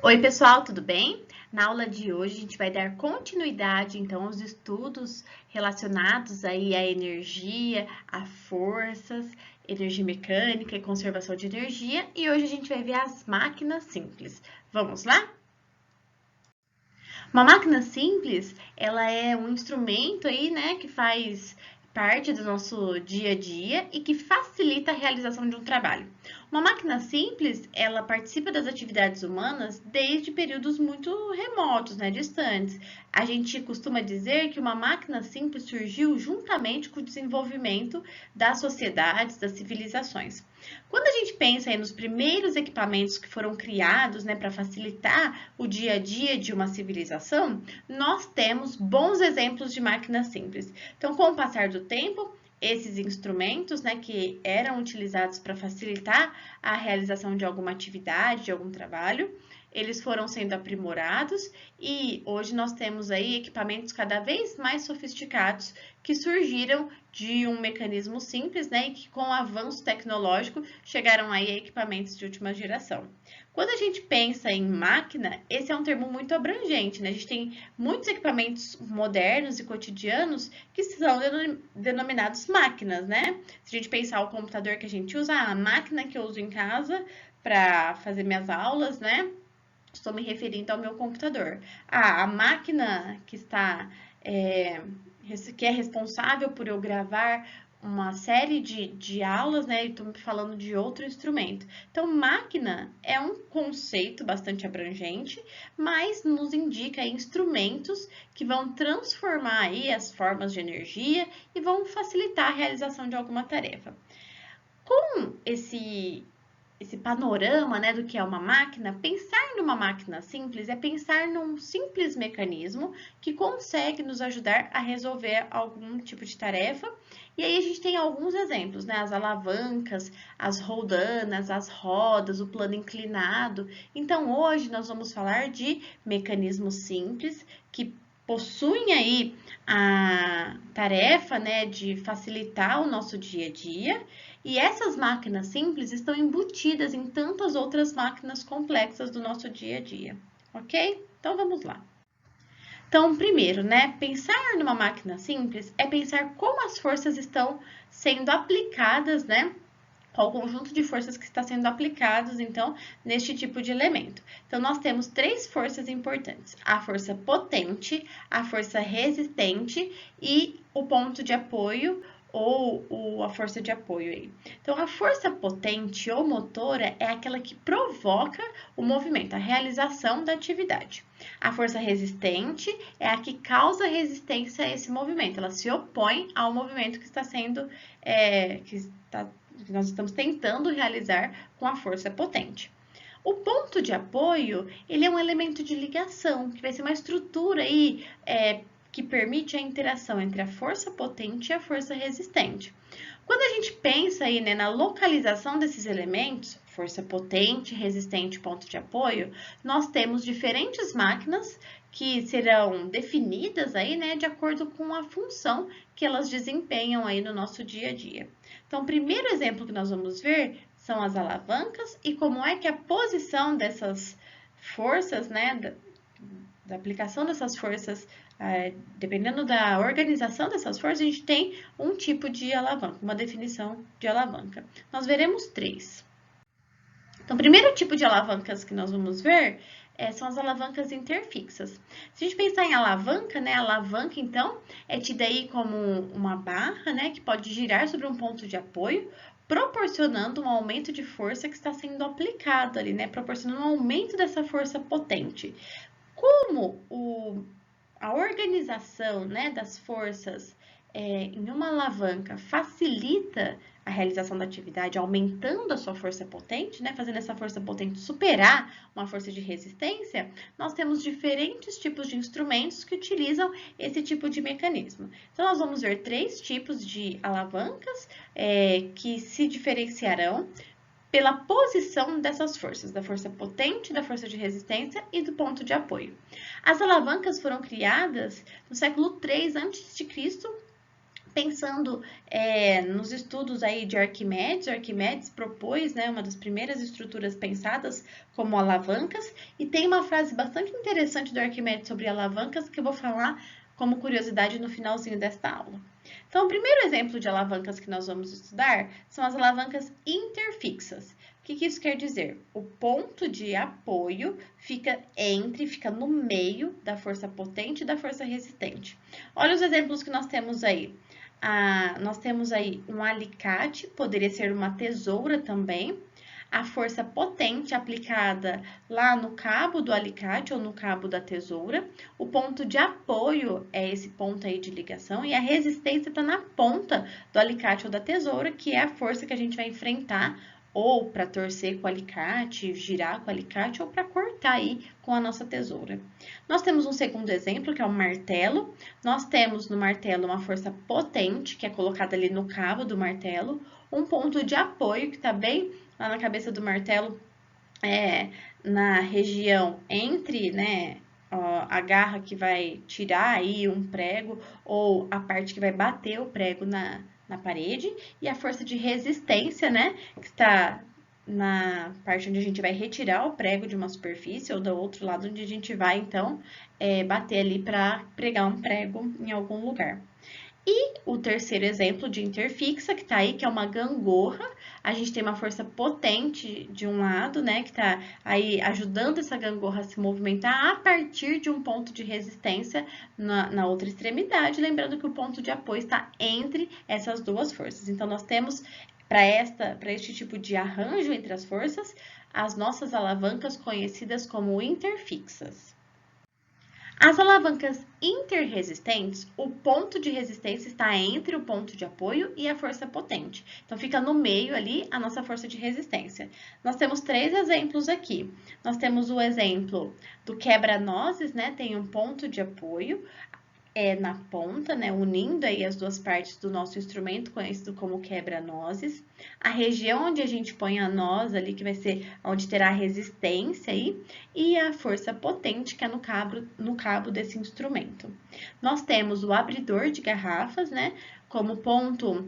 Oi, pessoal, tudo bem? Na aula de hoje a gente vai dar continuidade então aos estudos relacionados aí à energia, a forças, energia mecânica e conservação de energia, e hoje a gente vai ver as máquinas simples. Vamos lá? Uma máquina simples, ela é um instrumento aí, né, que faz parte do nosso dia a dia e que facilita a realização de um trabalho. Uma máquina simples, ela participa das atividades humanas desde períodos muito remotos, né, distantes. A gente costuma dizer que uma máquina simples surgiu juntamente com o desenvolvimento das sociedades, das civilizações. Quando a gente pensa aí nos primeiros equipamentos que foram criados, né, para facilitar o dia a dia de uma civilização, nós temos bons exemplos de máquinas simples. Então, com o passar do tempo, esses instrumentos, né, que eram utilizados para facilitar a realização de alguma atividade, de algum trabalho, eles foram sendo aprimorados e hoje nós temos aí equipamentos cada vez mais sofisticados que surgiram de um mecanismo simples, né, e que com o avanço tecnológico chegaram aí a equipamentos de última geração. Quando a gente pensa em máquina, esse é um termo muito abrangente, né? A gente tem muitos equipamentos modernos e cotidianos que são denominados máquinas, né? Se a gente pensar o computador que a gente usa, a máquina que eu uso em casa para fazer minhas aulas, né? Estou me referindo ao meu computador. A máquina que está que é responsável por eu gravar uma série de aulas, né? E estou falando de outro instrumento. Então, máquina é um conceito bastante abrangente, mas nos indica instrumentos que vão transformar aí as formas de energia e vão facilitar a realização de alguma tarefa. Com esse panorama, né, do que é uma máquina, pensar numa máquina simples é pensar num simples mecanismo que consegue nos ajudar a resolver algum tipo de tarefa. E aí a gente tem alguns exemplos, né, as alavancas, as roldanas, as rodas, o plano inclinado. Então, hoje nós vamos falar de mecanismos simples que possuem aí a tarefa, né, de facilitar o nosso dia a dia, e essas máquinas simples estão embutidas em tantas outras máquinas complexas do nosso dia a dia, ok? Então vamos lá. Então, primeiro, né, pensar numa máquina simples é pensar como as forças estão sendo aplicadas, né, qual o conjunto de forças que está sendo aplicados, então, neste tipo de elemento. Então, nós temos três forças importantes: a força potente, a força resistente e o ponto de apoio ou a força de apoio aí. Então, a força potente ou motora é aquela que provoca o movimento, a realização da atividade. A força resistente é a que causa resistência a esse movimento, ela se opõe ao movimento que está sendo, que nós estamos tentando realizar com a força potente. O ponto de apoio, ele é um elemento de ligação, que vai ser uma estrutura aí, que permite a interação entre a força potente e a força resistente. Quando a gente pensa aí, né, na localização desses elementos, força potente, resistente, ponto de apoio, nós temos diferentes máquinas que serão definidas aí, né, de acordo com a função que elas desempenham aí no nosso dia a dia. Então, o primeiro exemplo que nós vamos ver são as alavancas e como é que a posição dessas forças, né, da aplicação dessas forças, dependendo da organização dessas forças, a gente tem um tipo de alavanca, uma definição de alavanca. Nós veremos três. Então, o primeiro tipo de alavancas que nós vamos ver são as alavancas interfixas. Se a gente pensar em alavanca, né, a alavanca, então, é tida aí como uma barra, né, que pode girar sobre um ponto de apoio, proporcionando um aumento de força que está sendo aplicado ali, né, proporcionando um aumento dessa força potente. Como a organização, né, das forças em uma alavanca facilita a realização da atividade, aumentando a sua força potente, né, fazendo essa força potente superar uma força de resistência, nós temos diferentes tipos de instrumentos que utilizam esse tipo de mecanismo. Então, nós vamos ver três tipos de alavancas que se diferenciarão pela posição dessas forças, da força potente, da força de resistência e do ponto de apoio. As alavancas foram criadas no século III a.C. Pensando nos estudos aí de Arquimedes, Arquimedes propôs, né, uma das primeiras estruturas pensadas como alavancas, e tem uma frase bastante interessante do Arquimedes sobre alavancas que eu vou falar como curiosidade no finalzinho desta aula. Então, o primeiro exemplo de alavancas que nós vamos estudar são as alavancas interfixas. O que isso quer dizer? O ponto de apoio fica no meio da força potente e da força resistente. Olha os exemplos que nós temos aí. Nós temos aí um alicate, poderia ser uma tesoura também. A força potente aplicada lá no cabo do alicate ou no cabo da tesoura. O ponto de apoio é esse ponto aí de ligação e a resistência está na ponta do alicate ou da tesoura, que é a força que a gente vai enfrentar ou para torcer com o alicate, girar com o alicate ou para cortar aí com a nossa tesoura. Nós temos um segundo exemplo, que é o martelo. Nós temos no martelo uma força potente, que é colocada ali no cabo do martelo, um ponto de apoio, que está bem lá na cabeça do martelo, na região entre, né, a garra que vai tirar aí um prego ou a parte que vai bater o prego na parede, e a força de resistência, né, que está na parte onde a gente vai retirar o prego de uma superfície ou do outro lado onde a gente vai, então, bater ali para pregar um prego em algum lugar. E o terceiro exemplo de interfixa, que tá aí, que é uma gangorra. A gente tem uma força potente de um lado, né, que tá aí ajudando essa gangorra a se movimentar a partir de um ponto de resistência na outra extremidade. Lembrando que o ponto de apoio está entre essas duas forças. Então, nós temos, para este tipo de arranjo entre as forças, as nossas alavancas conhecidas como interfixas. As alavancas interresistentes, o ponto de resistência está entre o ponto de apoio e a força potente. Então, fica no meio ali a nossa força de resistência. Nós temos 3 exemplos aqui. Nós temos o exemplo do quebra-nozes, né? Tem um ponto de apoio na ponta, né, unindo aí as duas partes do nosso instrumento, conhecido como quebra-nozes. A região onde a gente põe a noz ali, que vai ser onde terá a resistência aí, e a força potente, que é no cabo desse instrumento. Nós temos o abridor de garrafas, né, como ponto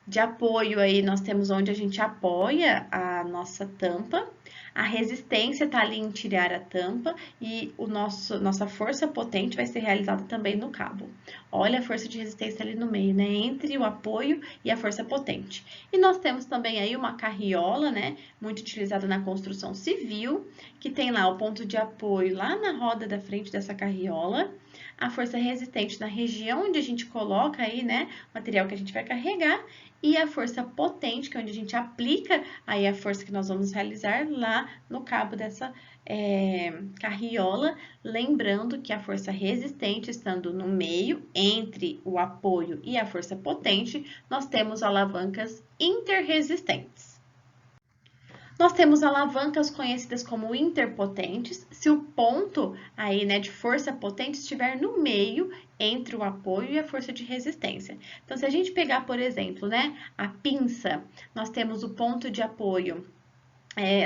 de apoio aí, nós temos onde a gente apoia a nossa tampa. A resistência está ali em tirar a tampa e nossa força potente vai ser realizada também no cabo. Olha a força de resistência ali no meio, né? Entre o apoio e a força potente. E nós temos também aí uma carriola, né? Muito utilizada na construção civil, que tem lá o ponto de apoio lá na roda da frente dessa carriola. A força resistente na região onde a gente coloca aí, né? O material que a gente vai carregar. E a força potente, que é onde a gente aplica aí a força que nós vamos realizar lá no cabo dessa carriola, lembrando que a força resistente estando no meio, entre o apoio e a força potente, nós temos alavancas interresistentes. Nós temos alavancas conhecidas como interpotentes, se o ponto aí, né, de força potente estiver no meio entre o apoio e a força de resistência. Então, se a gente pegar, por exemplo, né, a pinça, nós temos o ponto de apoio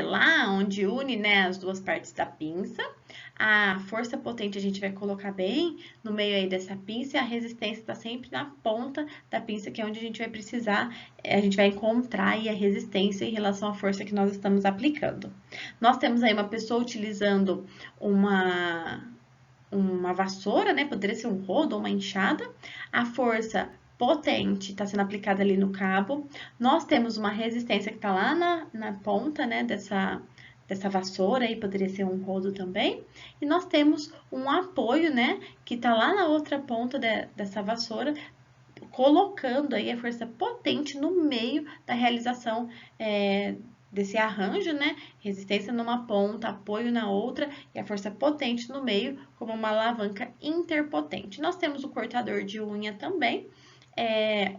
lá onde une, né, as duas partes da pinça. A força potente a gente vai colocar bem no meio aí dessa pinça e a resistência está sempre na ponta da pinça, que é onde a gente vai precisar, a gente vai encontrar aí a resistência em relação à força que nós estamos aplicando. Nós temos aí uma pessoa utilizando uma vassoura, né, poderia ser um rodo ou uma enxada. A força potente está sendo aplicada ali no cabo. Nós temos uma resistência que está lá na ponta, né, dessa vassoura, aí poderia ser um rodo também. E nós temos um apoio, né, que está lá na outra ponta dessa vassoura, colocando aí a força potente no meio da realização desse arranjo, né? Resistência numa ponta, apoio na outra e a força potente no meio, como uma alavanca interpotente. Nós temos o cortador de unha também,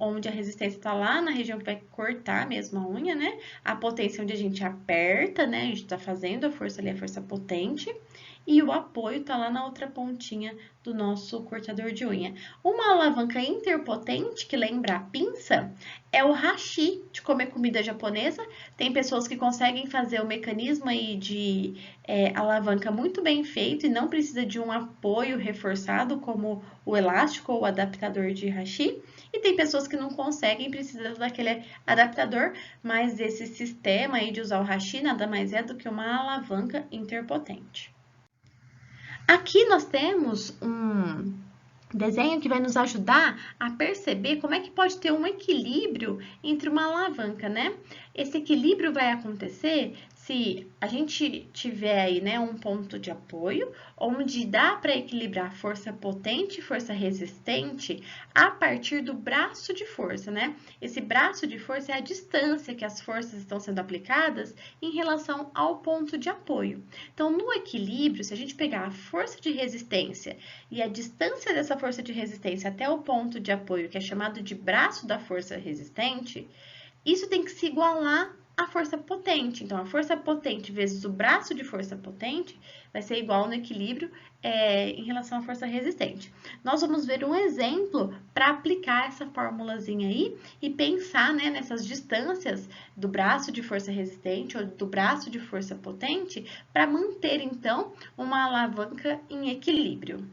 onde a resistência está lá na região que vai cortar mesmo a unha, né? A potência onde a gente aperta, né? A gente está fazendo a força ali, a força potente. e o apoio está lá na outra pontinha do nosso cortador de unha. Uma alavanca interpotente, que lembra a pinça, é o hashi de comer comida japonesa. Tem pessoas que conseguem fazer o mecanismo aí de alavanca muito bem feito e não precisa de um apoio reforçado como o elástico ou o adaptador de hashi. E tem pessoas que não conseguem, precisam daquele adaptador, mas esse sistema aí de usar o hashi nada mais é do que uma alavanca interpotente. Aqui nós temos um desenho que vai nos ajudar a perceber como é que pode ter um equilíbrio entre uma alavanca, né? Esse equilíbrio vai acontecer se a gente tiver aí, né, um ponto de apoio, onde dá para equilibrar força potente e força resistente a partir do braço de força, né? Esse braço de força é a distância que as forças estão sendo aplicadas em relação ao ponto de apoio. Então, no equilíbrio, se a gente pegar a força de resistência e a distância dessa força de resistência até o ponto de apoio, que é chamado de braço da força resistente, isso tem que se igualar à força potente. Então, a força potente vezes o braço de força potente vai ser igual no equilíbrio em relação à força resistente. Nós vamos ver um exemplo para aplicar essa formulazinha aí e pensar, né, nessas distâncias do braço de força resistente ou do braço de força potente para manter, então, uma alavanca em equilíbrio.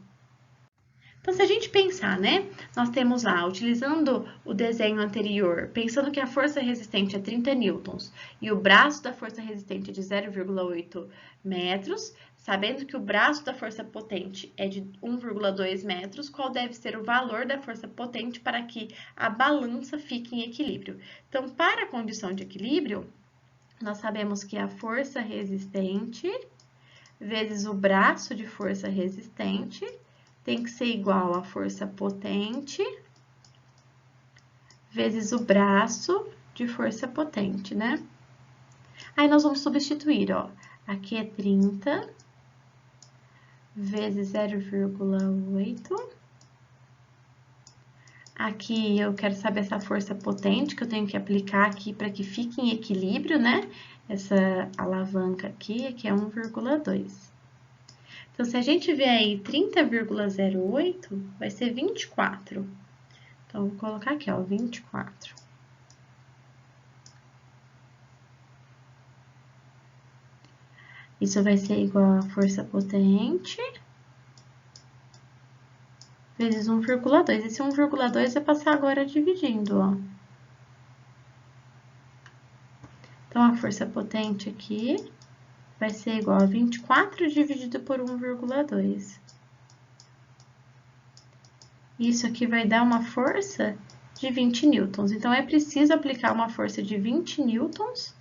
Então, se a gente pensar, né, nós temos lá, utilizando o desenho anterior, pensando que a força resistente é 30 newtons e o braço da força resistente é de 0,8 metros, sabendo que o braço da força potente é de 1,2 metros, qual deve ser o valor da força potente para que a balança fique em equilíbrio? Então, para a condição de equilíbrio, nós sabemos que a força resistente vezes o braço de força resistente tem que ser igual à força potente vezes o braço de força potente, né? Aí nós vamos substituir, ó. Aqui é 30 vezes 0,8. Aqui eu quero saber essa força potente que eu tenho que aplicar aqui para que fique em equilíbrio, né? Essa alavanca aqui é 1,2. Então, se a gente ver aí 30,08, vai ser 24. Então, vou colocar aqui, ó, 24. Isso vai ser igual a força potente vezes 1,2. Esse 1,2 vai passar agora dividindo, ó. Então, a força potente aqui vai ser igual a 24 dividido por 1,2. Isso aqui vai dar uma força de 20 newtons. Então, é preciso aplicar uma força de 20 newtons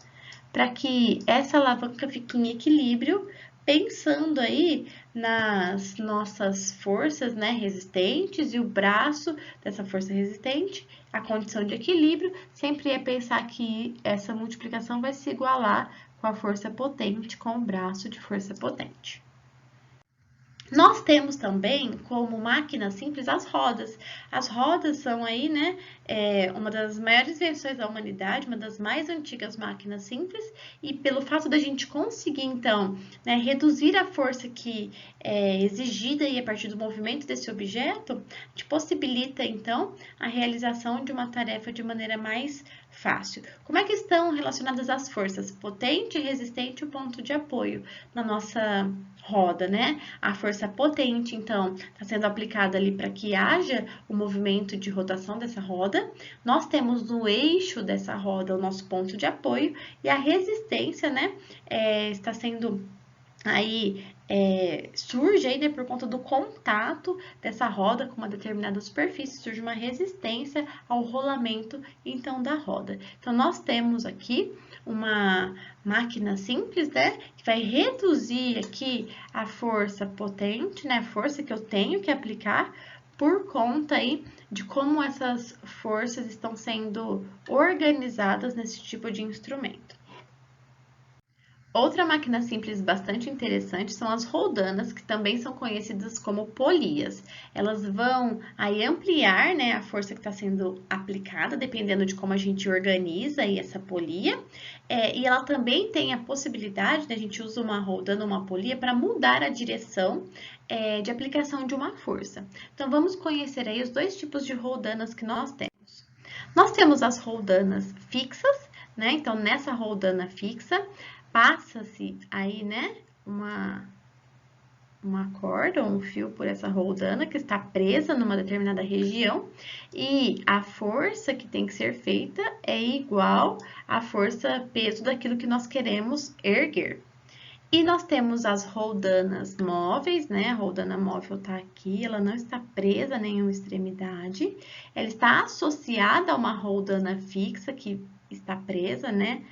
para que essa alavanca fique em equilíbrio, pensando aí nas nossas forças, né, resistentes e o braço dessa força resistente, a condição de equilíbrio, sempre é pensar que essa multiplicação vai se igualar com a força potente com o braço de força potente. Nós temos também, como máquina simples, as rodas. As rodas são aí, né, uma das maiores invenções da humanidade, uma das mais antigas máquinas simples, e pelo fato da gente conseguir, então, né, reduzir a força que é exigida aí a partir do movimento desse objeto, a gente possibilita, então, a realização de uma tarefa de maneira mais fácil. Como é que estão relacionadas as forças potente, resistente e o ponto de apoio na nossa roda, né? A força potente, então, está sendo aplicada ali para que haja o movimento de rotação dessa roda. Nós temos no eixo dessa roda o nosso ponto de apoio e a resistência, né, está sendo aí surge aí, né, por conta do contato dessa roda com uma determinada superfície, surge uma resistência ao rolamento, então, da roda. Então, nós temos aqui uma máquina simples, né, que vai reduzir aqui a força potente, né, a força que eu tenho que aplicar, por conta aí de como essas forças estão sendo organizadas nesse tipo de instrumento. Outra máquina simples bastante interessante são as roldanas, que também são conhecidas como polias. Elas vão aí ampliar, né, a força que está sendo aplicada, dependendo de como a gente organiza aí essa polia. E ela também tem a possibilidade, né, a gente usa uma roldana, uma polia, para mudar a direção de aplicação de uma força. Então, vamos conhecer aí os dois tipos de roldanas que nós temos. Nós temos as roldanas fixas, né? Então, nessa roldana fixa, passa-se aí, né, uma corda ou um fio por essa roldana que está presa numa determinada região e a força que tem que ser feita é igual à força peso daquilo que nós queremos erguer. E nós temos as roldanas móveis, né? A roldana móvel está aqui, ela não está presa a nenhuma extremidade, ela está associada a uma roldana fixa que está presa, né?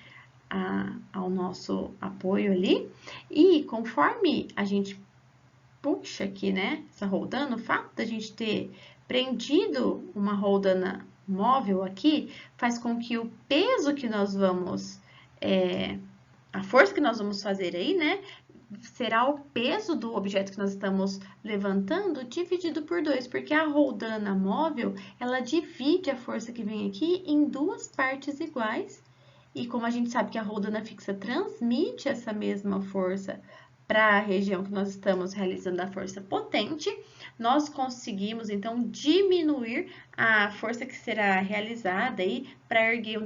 Ao nosso apoio ali. E conforme a gente puxa aqui, né? Essa roldana, o fato da gente ter prendido uma roldana móvel aqui faz com que o peso que nós vamos a força que nós vamos fazer aí, né, será o peso do objeto que nós estamos levantando dividido por 2, porque a roldana móvel, ela divide a força que vem aqui em duas partes iguais, e como a gente sabe que a roldana fixa transmite essa mesma força para a região que nós estamos realizando a força potente, nós conseguimos, então, diminuir a força que será realizada aí para erguer um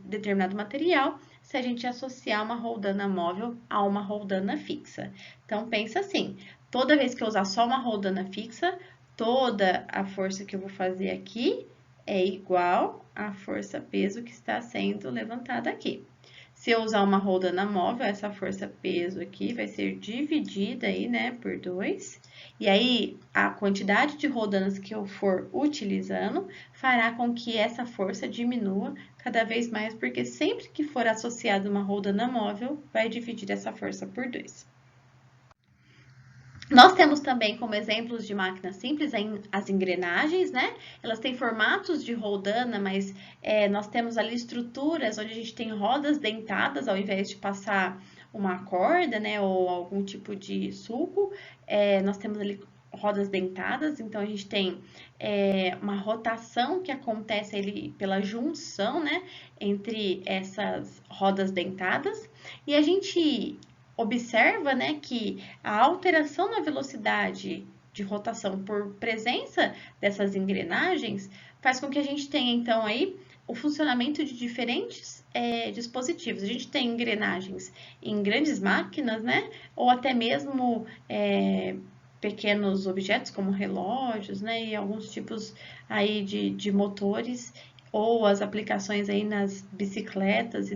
determinado material se a gente associar uma roldana móvel a uma roldana fixa. Então, pensa assim, toda vez que eu usar só uma roldana fixa, toda a força que eu vou fazer aqui é igual à força-peso que está sendo levantada aqui. Se eu usar uma roldana móvel, essa força-peso aqui vai ser dividida aí, né, por 2. E aí, a quantidade de roldanas que eu for utilizando fará com que essa força diminua cada vez mais, porque sempre que for associada uma roldana móvel, vai dividir essa força por 2. Nós temos também como exemplos de máquinas simples as engrenagens, né? Elas têm formatos de roldana, mas nós temos ali estruturas onde a gente tem rodas dentadas ao invés de passar uma corda, né? Ou algum tipo de sulco. Nós temos ali rodas dentadas, então a gente tem uma rotação que acontece ali pela junção, né? Entre essas rodas dentadas. E a gente observa, né, que a alteração na velocidade de rotação por presença dessas engrenagens faz com que a gente tenha, então, aí o funcionamento de diferentes dispositivos. A gente tem engrenagens em grandes máquinas, né, ou até mesmo pequenos objetos como relógios, né, e alguns tipos aí de motores, ou as aplicações aí nas bicicletas e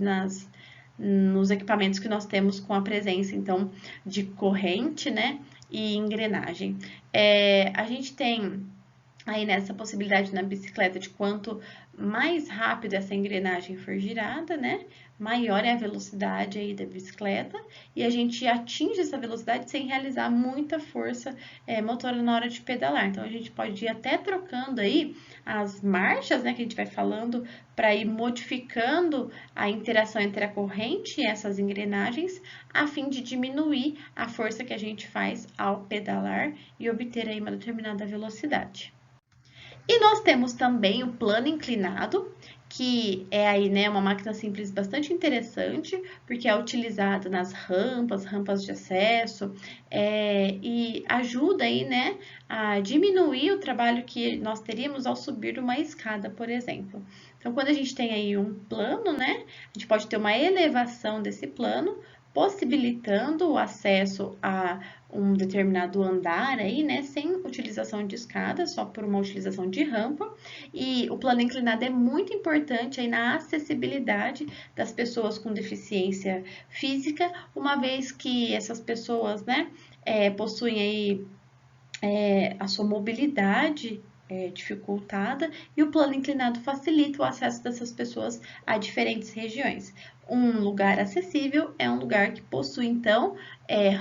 nos equipamentos que nós temos com a presença, então, de corrente, né, e engrenagem. A gente tem aí nessa possibilidade na bicicleta de quanto mais rápido essa engrenagem for girada, né, maior é a velocidade aí da bicicleta e a gente atinge essa velocidade sem realizar muita força motora na hora de pedalar. Então, a gente pode ir até trocando aí as marchas, né, que a gente vai falando para ir modificando a interação entre a corrente e essas engrenagens, a fim de diminuir a força que a gente faz ao pedalar e obter aí uma determinada velocidade. E nós temos também o plano inclinado, que é aí, né, uma máquina simples bastante interessante, porque é utilizada nas rampas de acesso, e ajuda aí, né, a diminuir o trabalho que nós teríamos ao subir uma escada, por exemplo. Então, quando a gente tem aí um plano, né, a gente pode ter uma elevação desse plano, possibilitando o acesso a um determinado andar aí, né, sem utilização de escada, só por uma utilização de rampa. E o plano inclinado é muito importante aí na acessibilidade das pessoas com deficiência física, uma vez que essas pessoas, né, possuem aí a sua mobilidade dificultada e o plano inclinado facilita o acesso dessas pessoas a diferentes regiões. Um lugar acessível é um lugar que possui, então,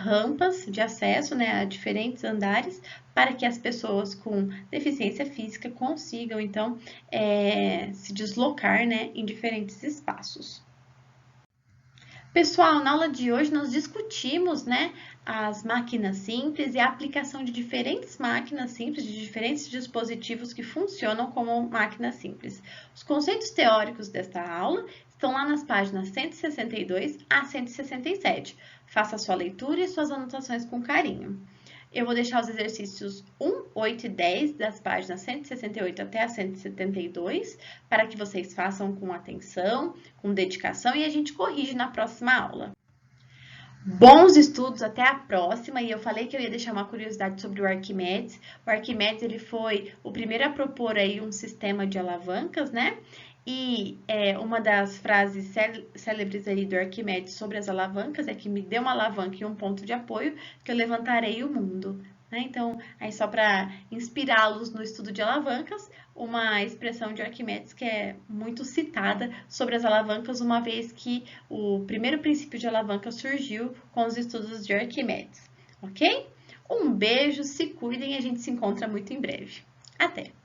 rampas de acesso, né, a diferentes andares, para que as pessoas com deficiência física consigam, então, se deslocar, né, em diferentes espaços. Pessoal, na aula de hoje nós discutimos, né, as máquinas simples e a aplicação de diferentes máquinas simples, de diferentes dispositivos que funcionam como máquinas simples. Os conceitos teóricos desta aula estão lá nas páginas 162 a 167. Faça a sua leitura e suas anotações com carinho. Eu vou deixar os exercícios 1, 8 e 10 das páginas 168 até a 172 para que vocês façam com atenção, com dedicação e a gente corrige na próxima aula. Bons estudos, até a próxima. E eu falei que eu ia deixar uma curiosidade sobre o Arquimedes. O Arquimedes ele foi o primeiro a propor aí um sistema de alavancas, né? E uma das frases célebres aí do Arquimedes sobre as alavancas é que me dê uma alavanca e um ponto de apoio que eu levantarei o mundo. Né? Então, aí só para inspirá-los no estudo de alavancas, uma expressão de Arquimedes que é muito citada sobre as alavancas, uma vez que o primeiro princípio de alavanca surgiu com os estudos de Arquimedes, ok? Um beijo, se cuidem e a gente se encontra muito em breve. Até!